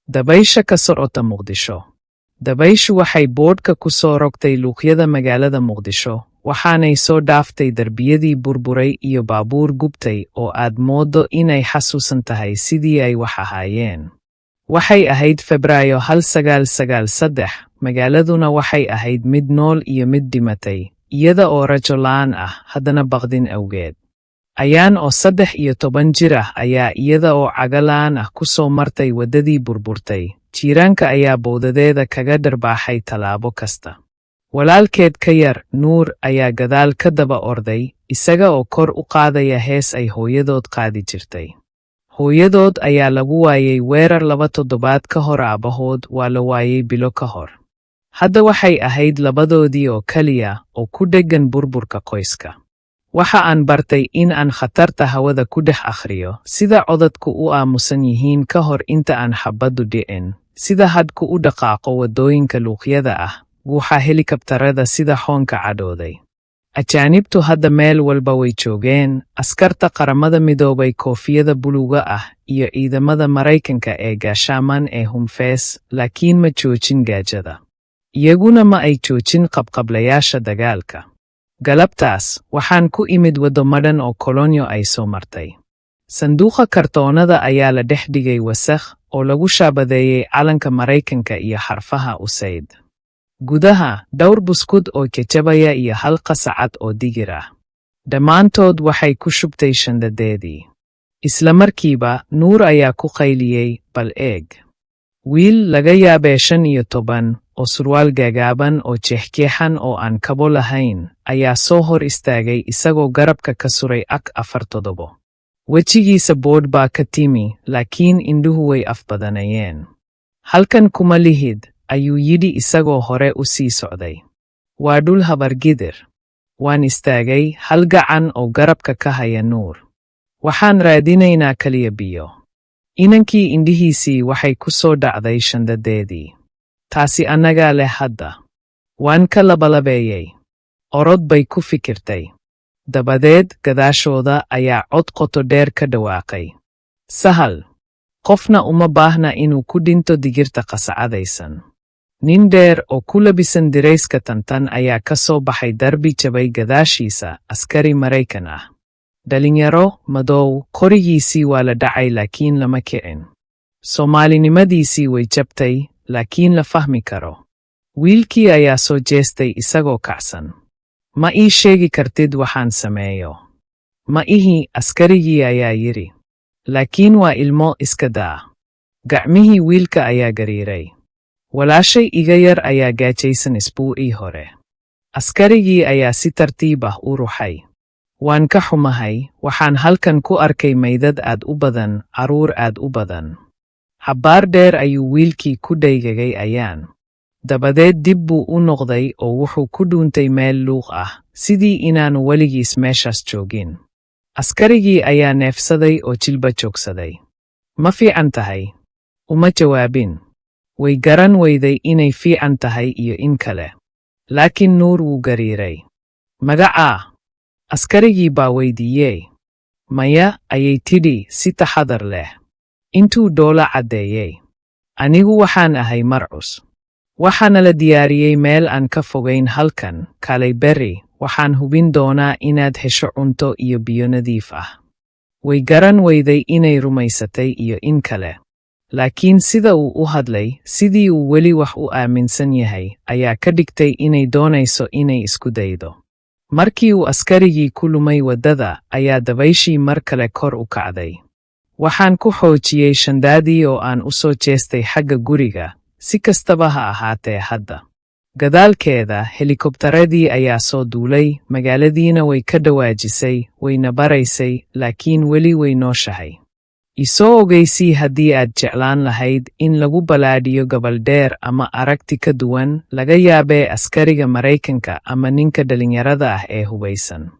Dabaysha ka socota Muqdisho. Dabayshu waxay boodhka ku soo rogtay luuqyada magaalada Muqdisho, waxaanay soo dhaaftay darbiyadii burburay iyo baabuur gubtay oo aad mooddo inay xasuusan tahay sidii ay wax ahaayeen. Waxay ahayd Febraayo 1993, magaaladuna waxay ahayd mid nool iyo mid dhimatay, iyada oo rajo la'aan ah, haddana baqdin awgeed. Ayaan oo 13 jir ah ayaa iyada oo cagalaan ah ku soo martay waddadii burburtay, jiiraanka ayaa bowdadeeda kaga dharbaaxay tallaabo kasta. Walaalkeed ka yar, Nuur, ayaa gadaal ka daba orday, isaga oo kor u qaadaya hees ay hooyadood qaadi jirtay. Hooyadood ayaa lagu waayay weerar 2 toddobaad ka hor, aabahood waa la waayay bilo ka hor. Hadda waxay ahayd labadoodii oo kaliya oo ku dheggan burburka qoyska. Waxa aan bartay in aan khatarta hawada ku dhex akhriyo, sida codadku u aamusan yihiin ka hor inta aan xabaddu dhicin, sida hadhku u dhaqaaqo waddooyinka luuqyada ah, guuxa helikabtarada sida xoonka cadhooday. Ajaanibtu hadda meel walba way joogeen, askarta qaramada midoobay koofiyada buluuga ah iyo ciidamada Maraykanka ee gaashaaman ee humfees, laakiin ma joojin gaajada. Iyaguna ma ay joojin qabqablayaasha dagaalka. Galabtaas, waxaan ku imid waddo madhan oo kolonyo ay soo martay. Sanduuqa kartoonada ayaa la dhex dhigay wasakh oo lagu shaabadeeyey calanka Maraykanka iyo xarfaha USAID. Gudaha, dhowr buskud oo jajabaya iyo hal qasacad oo digir ah. Dhammaantood waxay ku shubtay shandadeedii. Isla markiiba, Nuur ayaa ku qayliyey, bal eeg. Wiil laga yaabee 15 oo surwaal gaagaaban oo jeexjeexan oo aan kabo lahayn, ayaa soo hor istaagay isagoo garabka ka suray 4 toddobo. Wejigiisa boodh baa ka timi, laakiin indhuhu way afbadanayeen. Halkan kuma lihid, ayuu yidhi isagoo hore u sii socday. Waa dhul habargidir. Waan istaagay, hal gacan oo garabka ka haya Nuur. Waxaan raadinaynaa kaliya biyo. Inankii indhihiisii waxay ku soo dhacday shandadeedii. Taasi annagaa leh hadda. Waan ka labalabeeyey. Orod bay ku fikirtay. Dabadeed, gadaashooda ayaa cod qoto dheer ka dhawaaqay. Sahal. Qofna uma baahna inuu ku dhinto digirta qasacadaysan. Nin dheer oo ku labisan dirayska tantan ayaa ka soo baxay darbi jabay gadaashiisa, askari Maraykan ah. Dhalinyaro, madow, qorigiisii waa la dhacay laakiin lama kicin. Soomaalinimadiisii way jabtay, laakiin la fahmi karo. Wiilkii ayaa soo jeestay isagoo kacsan. Ma ii sheegi kartid waxaan sameeyo? Ma ihi, askarigii ayaa yidhi. Laakiin waa ilmo, iska daa. Gacmihii wiilka ayaa gariiray. Walaashay iga yar ayaa gaajaysan isbuucii hore. Askarigii ayaa si tartiib ah u ruxay. Waan ka xumahay, waxaan halkan ku arkay maydad aad u badan, carruur aad u badan. Habbaar dheer ayuu wiilkii ku dhaygagay Ayaan. Dabadeed dib buu u noqday oo wuxuu ku dhuuntay meel luuq ah, sidii inaanu weligiis meeshaas joogin. Askarigii ayaa neefsaday oo jilba joogsaday. Ma fiican tahay? Uma jawaabin. Way garan weyday inay fiican tahay iyo in kale. Laakiin Nuur wuu gariiray. Magacaa? Askarigii baa weydiiyey. Maya, ayay tidhi si taxadar leh. Intuu dhoola caddeeyey. Anigu waxaan ahay Marcus. Waxaana la diyaariyey meel aan ka fogayn halkan, kaalay berri, waxaan hubin doonaa inaad hesho cunto iyo biyo nadiif ah. Way garan weyday inay rumaysatay iyo in kale. Laakiin sida uu u hadlay, sidii uu weli wax u aaminsan yahay, ayaa ka dhigtay inay doonayso inay isku daydo. Markii uu askarigii ku lumay waddada, ayaa dabayshii mar kale kor u kacday. Waxaan ku xoojiyey shandaadii oo aan u soo jeestay xagga guriga, si kastaba ha ahaatee hadda. Gadaalkeeda, helikobtaradii ayaa soo duulay, magaaladiina way ka dhawaajisay, wayna baraysay, laakiin weli way nooshahay. Isoo ogeysii haddii aad jeclaan lahayd in lagu balaadhiyo gabaldheer ama aragti ka duwan, laga yaabee askariga Maraykanka ama ninka dhalinyarada ah ee hubaysan.